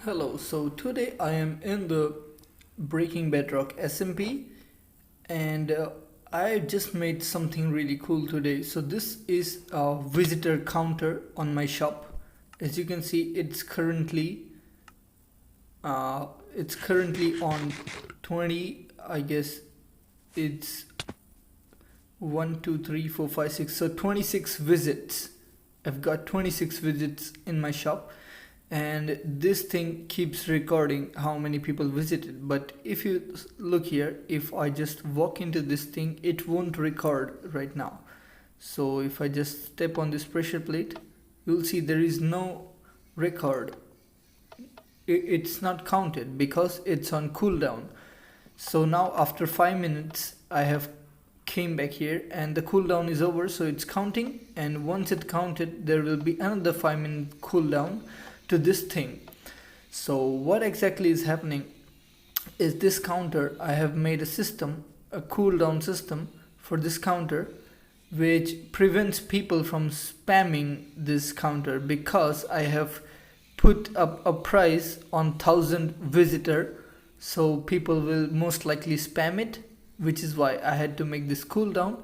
Hello, so today I am in the Breaking Bedrock SMP and I just made something really cool today. So this is a visitor counter on my shop. As you can see, it's currently on 20. I guess it's 1 2 3 4 5 6, so 26 visits. I've got 26 visits in my shop, and this thing keeps recording how many people visited. But if you look here, if I just walk into this thing, it won't record right now. So if I just step on this pressure plate, you'll see there is no record. It's not counted because it's on cooldown. So now after 5 minutes I have came back here and the cooldown is over, so it's counting, and once it counted there will be another 5-minute cooldown to this thing. So what exactly is happening is, this counter, I have made a cooldown system for this counter, which prevents people from spamming this counter, because I have put up a price on 1,000 visitor, so people will most likely spam it, which is why I had to make this cooldown.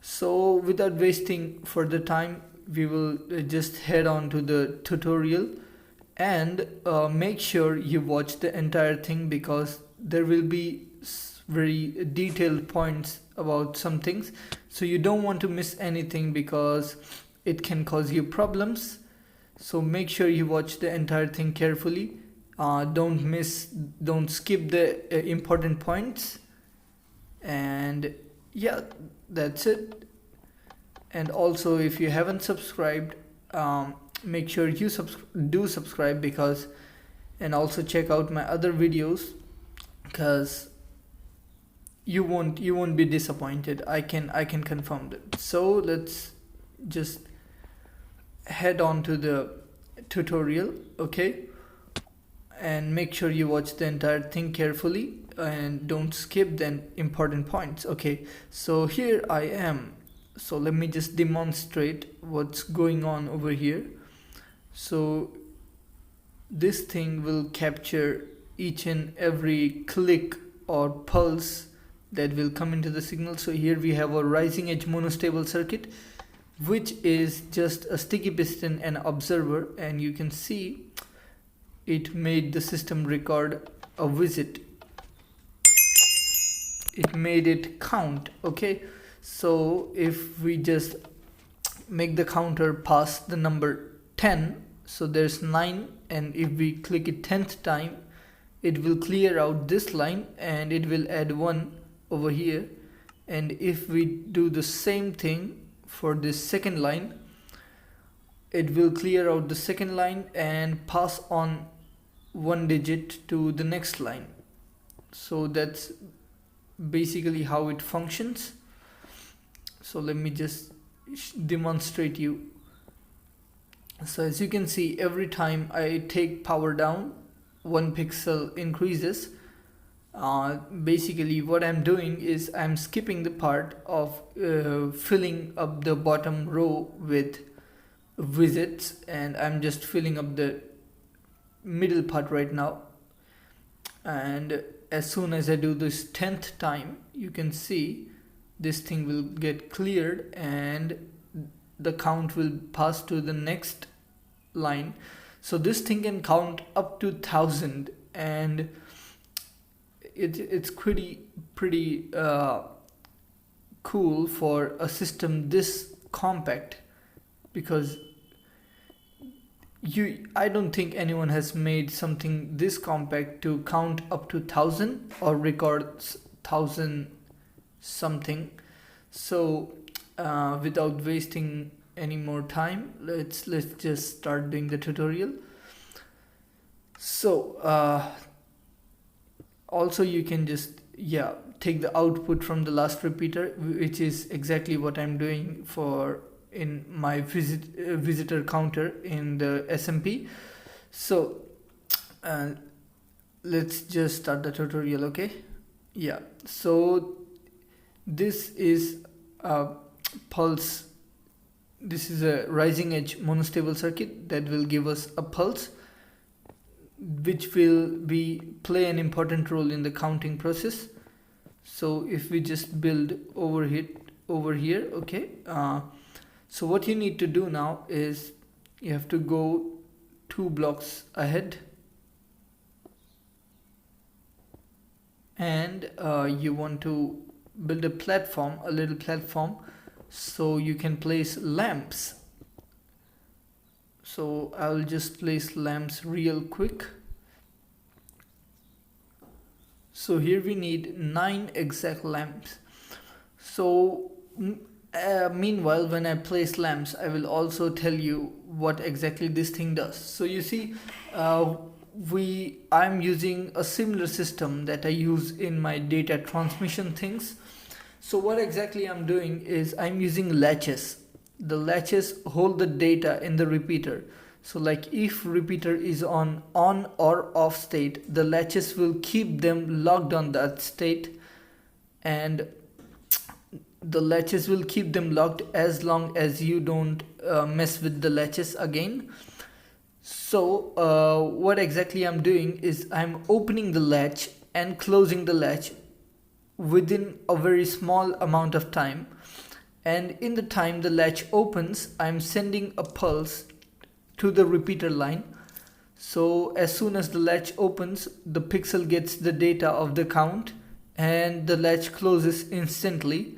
So without wasting further time, we will just head on to the tutorial, and make sure you watch the entire thing, because there will be very detailed points about some things, so you don't want to miss anything because it can cause you problems. So make sure you watch the entire thing carefully. Don't skip the important points. And yeah, that's it. And also, if you haven't subscribed, make sure you do subscribe, because, and also check out my other videos, because you won't be disappointed. I can confirm that. So let's just head on to the tutorial, okay? And make sure you watch the entire thing carefully and don't skip the important points. Okay, so here I am. So let me just demonstrate what's going on over here. So this thing will capture each and every click or pulse that will come into the signal. So here we have a rising edge monostable circuit, which is just a sticky piston and observer, and you can see it made the system record a visit. It made it count. Okay, so if we just make the counter pass the number 10, so there's 9, and if we click it 10th time, it will clear out this line and it will add 1 over here. And if we do the same thing for this second line, it will clear out the second line and pass on 1 digit to the next line. So that's basically how it functions. So let me just demonstrate you. So as you can see, every time I take power down, 1 pixel increases. Basically what I'm doing is I'm skipping the part of filling up the bottom row with visits, and I'm just filling up the middle part right now. And as soon as I do this 10th time, you can see this thing will get cleared and the count will pass to the next line. So this thing can count up to 1,000, and it's pretty cool for a system this compact, because I don't think anyone has made something this compact to count up to 1,000 or record 1,000 something. So without wasting any more time, let's just start doing the tutorial. So also you can just take the output from the last repeater, which is exactly what I'm doing for in my visitor counter in the SMP. So let's just start the tutorial. Okay, yeah, so this is a pulse. This is a rising edge monostable circuit that will give us a pulse. which will be play an important role in the counting process. So if we just build over here, okay. So what you need to do now is you have to go 2 blocks ahead, and you want to build a little platform, so you can place lamps. So I'll just place lamps real quick. So here we need 9 exact lamps. So meanwhile, when I place lamps, I will also tell you what exactly this thing does. So you see, I'm using a similar system that I use in my data transmission things. So what exactly I'm doing is I'm using latches. The latches hold the data in the repeater. So like if repeater is on or off state, the latches will keep them locked on that state, and the latches will keep them locked as long as you don't mess with the latches again. So what exactly I'm doing is I'm opening the latch and closing the latch within a very small amount of time, and in the time the latch opens, I'm sending a pulse to the repeater line. So as soon as the latch opens, the pixel gets the data of the count, and the latch closes instantly,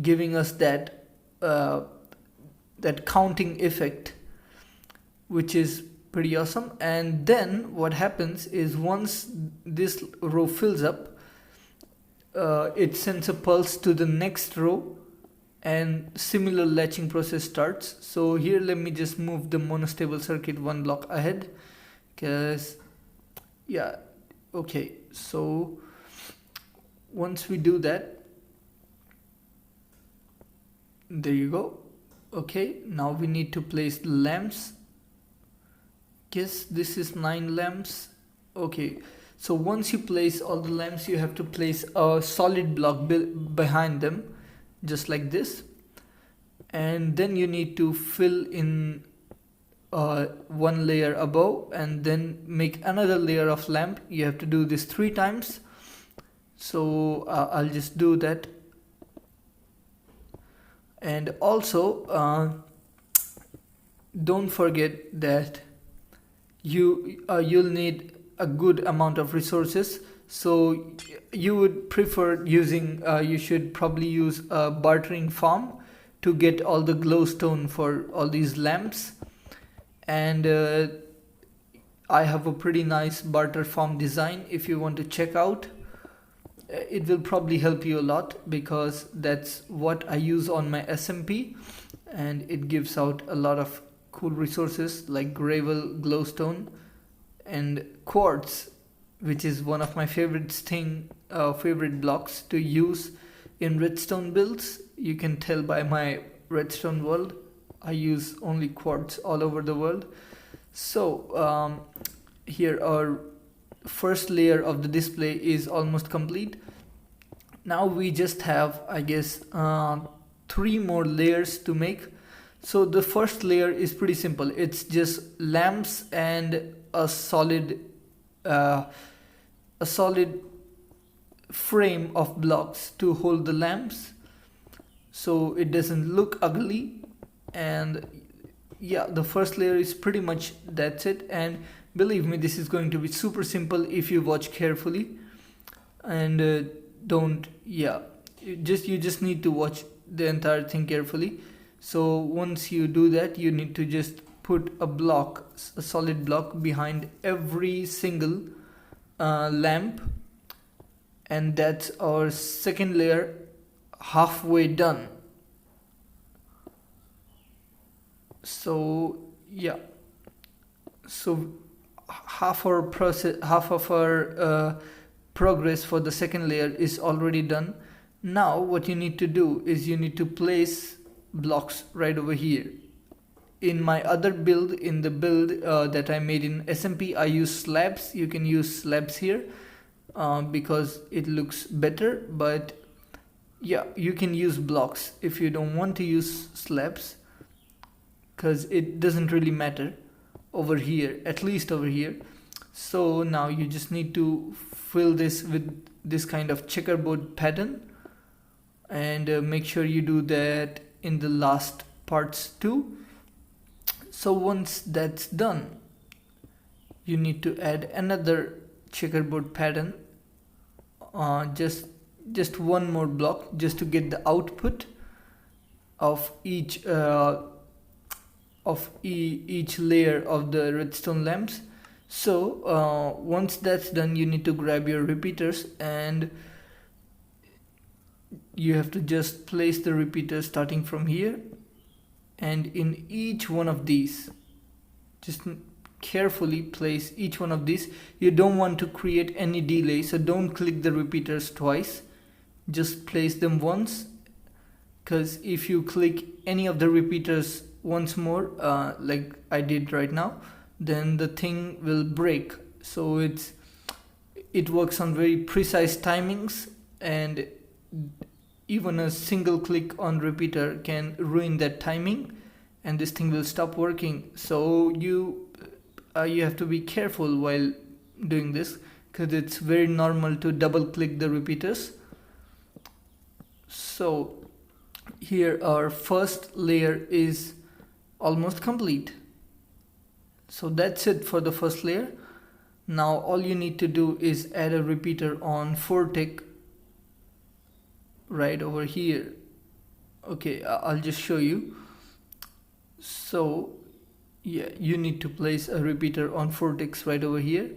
giving us that counting effect, which is pretty awesome. And then what happens is once this row fills up, it sends a pulse to the next row, and similar latching process starts. So here let me just move the monostable circuit 1 block ahead, because yeah, okay. So once we do that, there you go. Okay, now we need to place the lamps. Guess this is 9 lamps. Okay, so once you place all the lamps, you have to place a solid block behind them, just like this. And then you need to fill in 1 layer above, and then make another layer of lamp. You have to do this 3 times. So I'll just do that. And also don't forget that you'll need a good amount of resources. So you would prefer using you should probably use a bartering farm to get all the glowstone for all these lamps. And I have a pretty nice barter farm design. If you want to check out, it will probably help you a lot, because that's what I use on my SMP, and it gives out a lot of cool resources like gravel, glowstone, and quartz, which is one of my favorite blocks to use in redstone builds. You can tell by my redstone world, I use only quartz all over the world. So here our first layer of the display is almost complete. Now we just have, I guess, 3 more layers to make. So the first layer is pretty simple. It's just lamps and a solid frame of blocks to hold the lamps, so it doesn't look ugly. And yeah, the first layer is pretty much that's it. And believe me, this is going to be super simple if you watch carefully. And you just need to watch the entire thing carefully. So once you do that, you need to just put a solid block behind every single lamp, and that's our second layer halfway done. So yeah, so half of our progress for the second layer is already done. Now what you need to do is you need to place blocks right over here. In my other build, in the build that I made in SMP, I use slabs. You can use slabs here because it looks better, but yeah, you can use blocks if you don't want to use slabs, because it doesn't really matter over here, at least over here. So now you just need to fill this with this kind of checkerboard pattern, and make sure you do that in the last parts too. So once that's done, you need to add another checkerboard pattern, just one more block, just to get the output of each each layer of the redstone lamps. So once that's done, you need to grab your repeaters, and you have to just place the repeaters starting from here, and in each one of these, just carefully place each one of these. You don't want to create any delay, so don't click the repeaters twice, just place them once, because if you click any of the repeaters once more, like I did right now, then the thing will break. So it works on very precise timings, and even a single click on repeater can ruin that timing, and this thing will stop working. So you have to be careful while doing this, because it's very normal to double click the repeaters. So here our first layer is almost complete. So that's it for the first layer. Now all you need to do is add a repeater on 4 tick right over here. Okay, I'll just show you. So yeah, you need to place a repeater on 4 ticks right over here,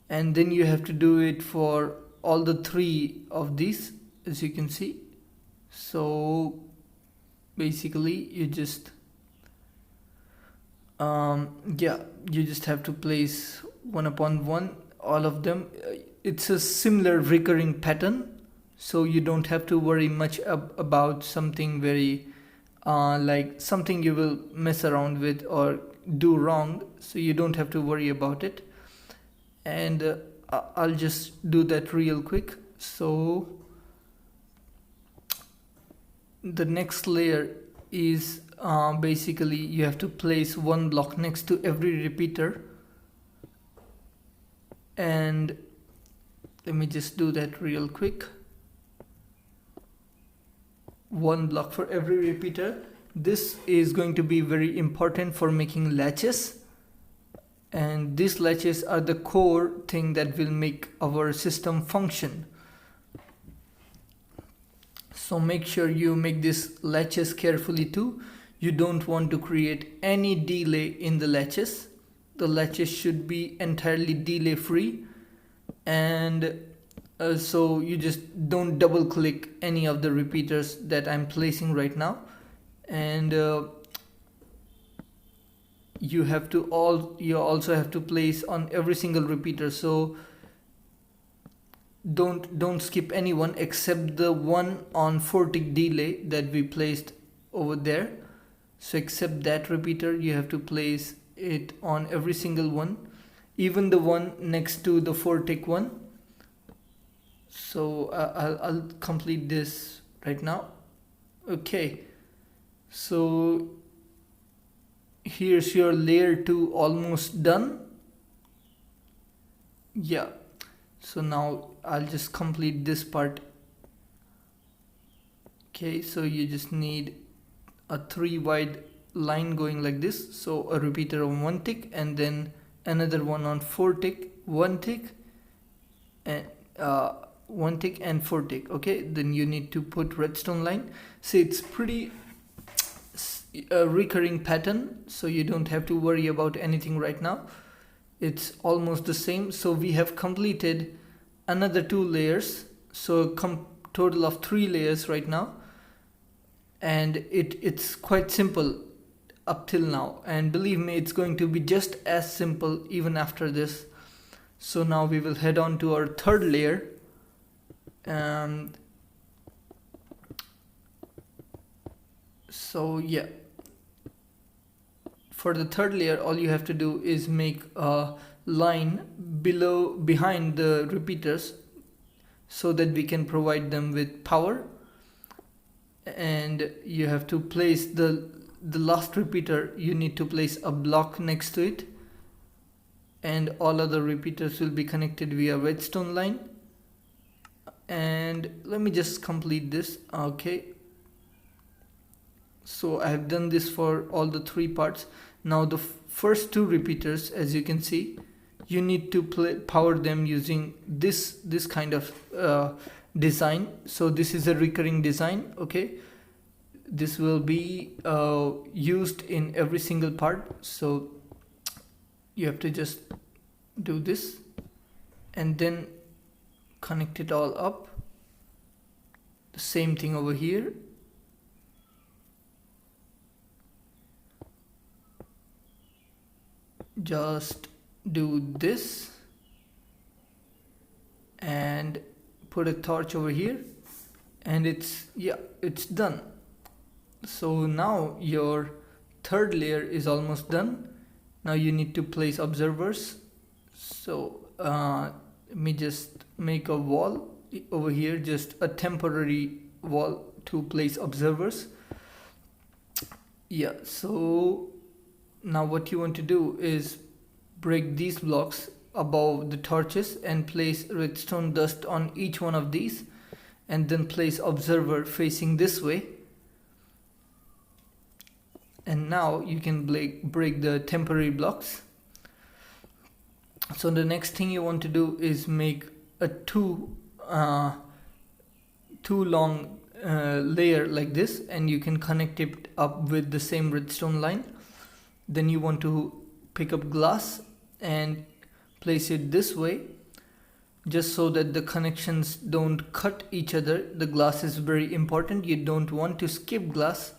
and then you have to do it for all the 3 of these, as you can see. So basically you just you just have to place one upon one all of them. It's a similar recurring pattern, so you don't have to worry much about something very like something you will mess around with or do wrong, so you don't have to worry about it. And I'll just do that real quick. So the next layer is basically you have to place one block next to every repeater, and let me just do that real quick. One block for every repeater. This is going to be very important for making latches, and these latches are the core thing that will make our system function. So make sure you make these latches carefully too. You don't want to create any delay in the latches. The latches should be entirely delay free, and so you just don't double click any of the repeaters that I'm placing right now. And you also have to place on every single repeater, so don't skip anyone except the one on 4 tick delay that we placed over there. So except that repeater, you have to place it on every single one, even the one next to the 4 tick one. So I'll complete this right now. Okay, so here's your layer 2 almost done. Yeah, so now I'll just complete this part. Okay, so you just need a 3 wide line going like this. So a repeater on 1 tick, and then another one on 4 tick, 1 tick, and 1 tick and 4 tick. Okay, then you need to put redstone line. See, it's pretty a recurring pattern, so you don't have to worry about anything right now. It's almost the same. So we have completed another 2 layers, so total of 3 layers right now, and it's quite simple up till now, and believe me, it's going to be just as simple even after this. So now we will head on to our 3rd layer. So yeah, for the 3rd layer, all you have to do is make a line behind the repeaters, so that we can provide them with power. And you have to place the last repeater, you need to place a block next to it, and all other repeaters will be connected via redstone line. And let me just complete this. Okay, so I have done this for all the three parts. Now the first two repeaters, as you can see, you need to power them using this kind of design. So this is a recurring design. Okay, this will be used in every single part, so you have to just do this and then connect it all up. The same thing over here. Just do this and put a torch over here, and it's done. So now your third layer is almost done. Now you need to place observers. So let me just make a wall over here, just a temporary wall to place observers. Yeah, so now what you want to do is break these blocks above the torches and place redstone dust on each one of these, and then place observer facing this way. And now you can break the temporary blocks. So the next thing you want to do is make a too long layer like this, and you can connect it up with the same redstone line. Then you want to pick up glass and place it this way, just so that the connections don't cut each other. The glass is very important. You don't want to skip glass,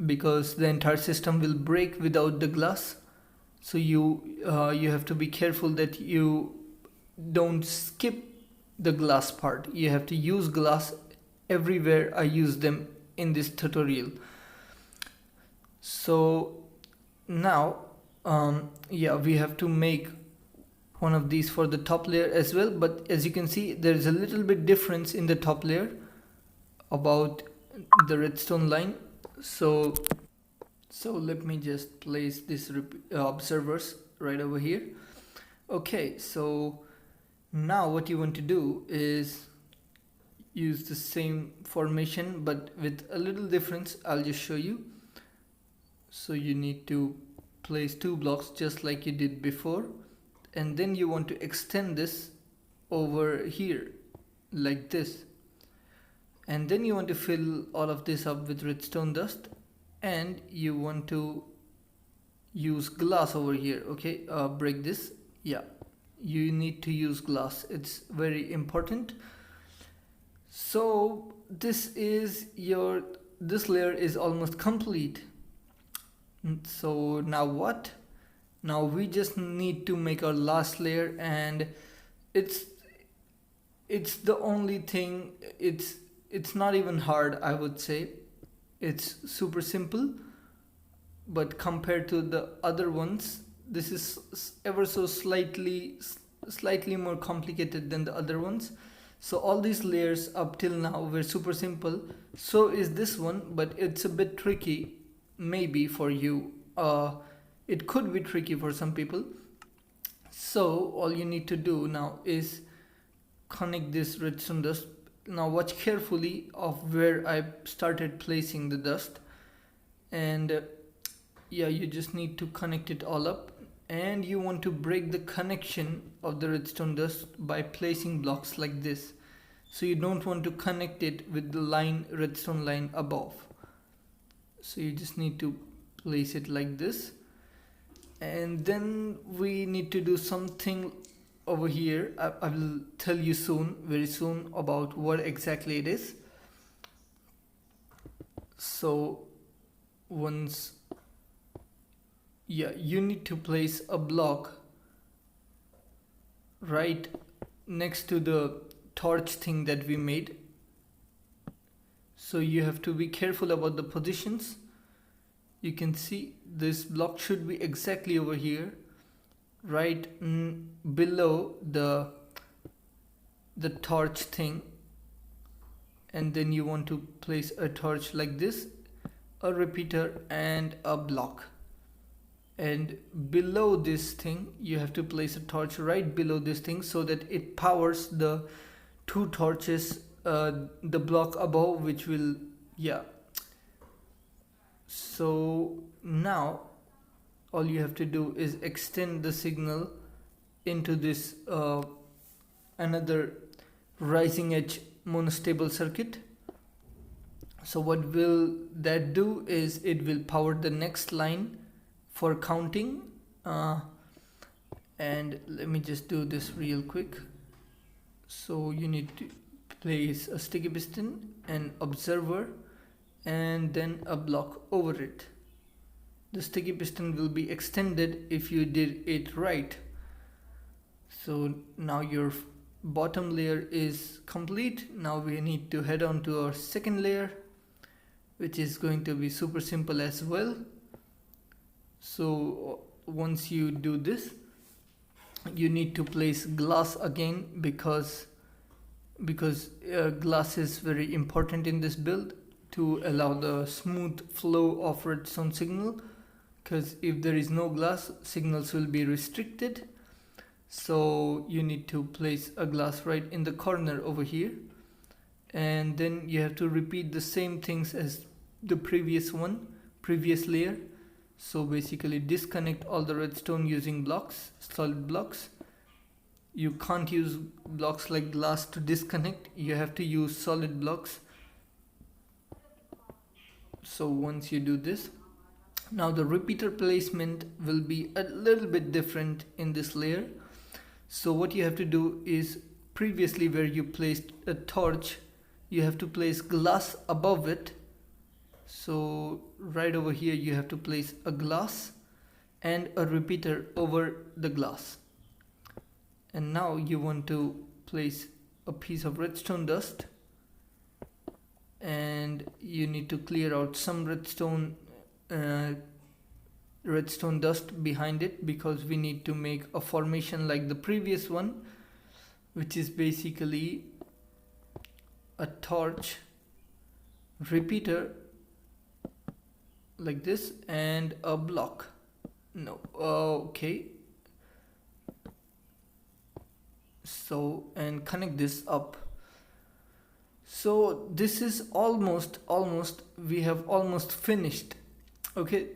because the entire system will break without the glass. So you have to be careful that you don't skip the glass part. You have to use glass everywhere I use them in this tutorial. So now we have to make one of these for the top layer as well, but as you can see, there is a little bit difference in the top layer about the redstone line. So let me just place this observers right over here. Okay, so now what you want to do is use the same formation but with a little difference. I'll just show you. So you need to place two blocks just like you did before, and then you want to extend this over here like this, and then you want to fill all of this up with redstone dust, and you want to use glass over here. Okay, break this. Yeah, you need to use glass, it's very important. So this layer is almost complete. So now what? Now we just need to make our last layer, and it's the only thing. It's not even hard, I would say. It's super simple, but compared to the other ones, this is ever so slightly more complicated than the other ones. So all these layers up till now were super simple. So is this one, but it's a bit tricky maybe for you. It could be tricky for some people. So all you need to do now is connect this redstone dust. Now watch carefully of where I started placing the dust, and you just need to connect it all up, and you want to break the connection of the redstone dust by placing blocks like this. So you don't want to connect it with the redstone line above. So you just need to place it like this, and then we need to do something over here. I will tell you very soon about what exactly it is. So once you need to place a block right next to the torch thing that we made. So you have to be careful about the positions. You can see this block should be exactly over here, right below the torch thing, and then you want to place a torch like this, a repeater and a block. and below this thing you have to place a torch right below this thing so that it powers the two torches, the block above, which will, yeah. So now all you have to do is extend the signal into this another rising edge monostable circuit. So what will that do is it will power the next line for counting, and let me just do this real quick. So you need to place a sticky piston, an observer, and then a block over it. The sticky piston will be extended if you did it right. So now your bottom layer is complete. Now we need to head on to our second layer, which is going to be super simple as well. So once you do this, you need to place glass again because glass is very important in this build to allow the smooth flow of redstone signal, because if there is no glass, signals will be restricted. So you need to place a glass right in the corner over here, and then you have to repeat the same things as the previous layer. So basically disconnect all the redstone using blocks, solid blocks. You can't use blocks like glass to disconnect, you have to use solid blocks. So once you do this, now the repeater placement will be a little bit different in this layer. So what you have to do is, previously where you placed a torch, you have to place glass above it. So right over here you have to place a glass and a repeater over the glass. And now you want to place a piece of redstone dust, and you need to clear out some redstone dust behind it, because we need to make a formation like the previous one, which is basically a torch, repeater like this, and a block. No, okay. So, and connect this up. So this is almost we have almost finished. Okay,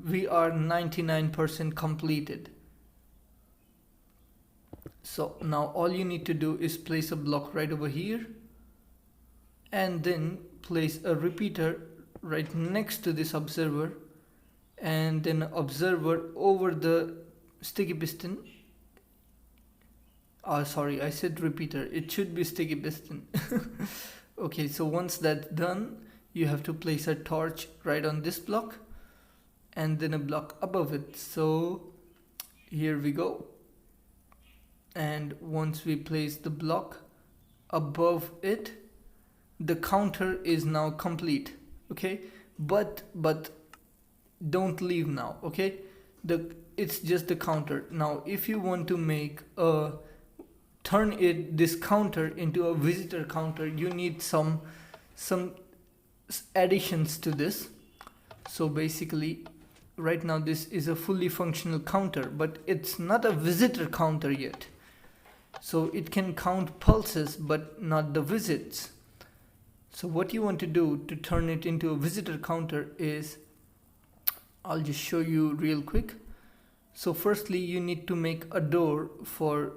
we are 99% completed. So now all you need to do is place a block right over here, and then place a repeater right next to this observer, and then observer over the sticky piston. Sorry, I said repeater, it should be sticky piston. Okay, so once that's done, you have to place a torch right on this block and then a block above it. So here we go. And once we place the block above it, the counter is now complete. Okay, but don't leave now. Okay, it's just the counter. Now if you want to make this counter into a visitor counter, you need some additions to this. So basically right now this is a fully functional counter, but it's not a visitor counter yet. So it can count pulses but not the visits. So what you want to do to turn it into a visitor counter is, I'll just show you real quick. So firstly you need to make a door for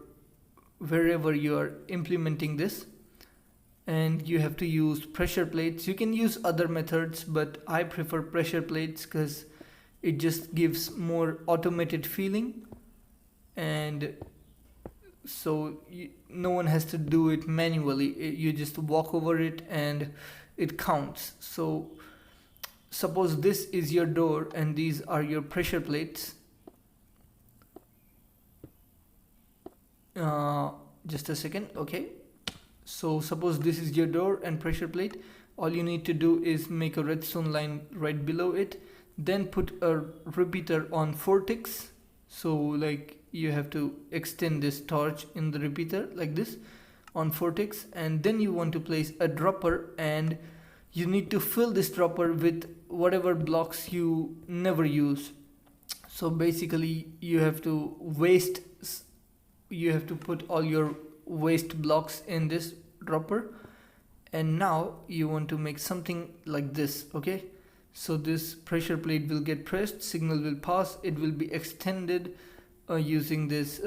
wherever you are implementing this, and you have to use pressure plates. You can use other methods, but I prefer pressure plates because it just gives more automated feeling, and so no one has to do it manually. You just walk over it and it counts. So suppose this is your door and these are your pressure plates. Just a second. Okay, so suppose this is your door and pressure plate. All you need to do is make a redstone line right below it, then put a repeater on 4 ticks. So like you have to extend this torch in the repeater like this on 4 ticks, and then you want to place a dropper, and you need to fill this dropper with whatever blocks you never use. So basically you have to put all your waste blocks in this dropper, and now you want to make something like this. Okay, so this pressure plate will get pressed, signal will pass, it will be extended using this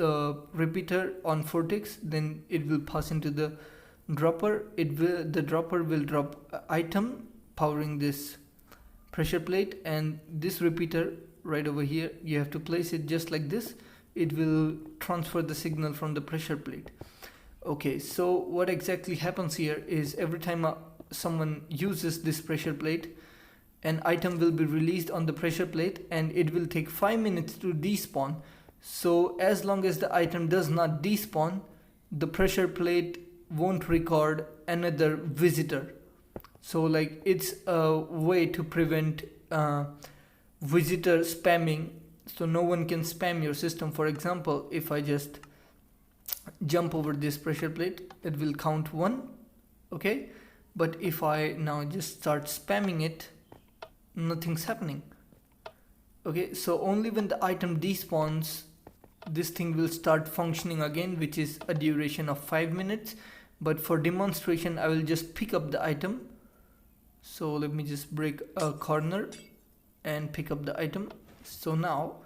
repeater on 4 ticks, then it will pass into the dropper. The dropper will drop item powering this pressure plate, and this repeater right over here, you have to place it just like this. It will transfer the signal from the pressure plate. Okay, so what exactly happens here is every time someone uses this pressure plate, an item will be released on the pressure plate, and it will take 5 minutes to despawn. So as long as the item does not despawn, the pressure plate won't record another visitor. So like, it's a way to prevent visitor spamming, so no one can spam your system. For example, if I just jump over this pressure plate, it will count 1. Okay, but if I now just start spamming it, nothing's happening. Okay, so only when the item despawns, this thing will start functioning again, which is a duration of 5 minutes. But for demonstration, I will just pick up the item. So let me just break a corner and pick up the item. So now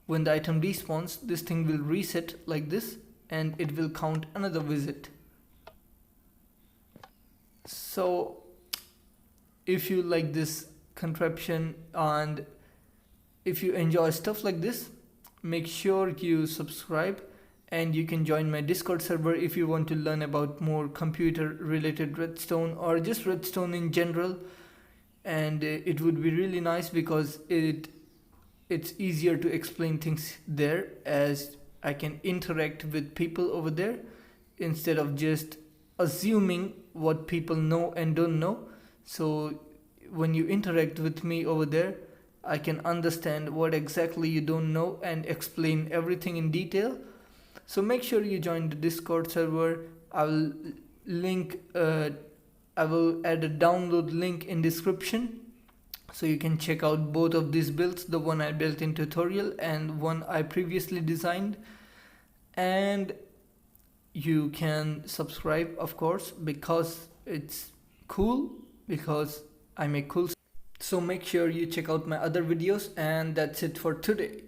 when the item despawns, this thing will reset like this, and it will count another visit. So if you like this contraption and if you enjoy stuff like this, make sure you subscribe, and you can join my Discord server if you want to learn about more computer related redstone or just redstone in general. And it would be really nice because it's easier to explain things there, as I can interact with people over there instead of just assuming what people know and don't know. So when you interact with me over there, I can understand what exactly you don't know and explain everything in detail. So make sure you join the Discord server. I will add a download link in description, so you can check out both of these builds, the one I built in tutorial and one I previously designed. And you can subscribe, of course, because it's cool, because I make cool stuff. So make sure you check out my other videos, and that's it for today.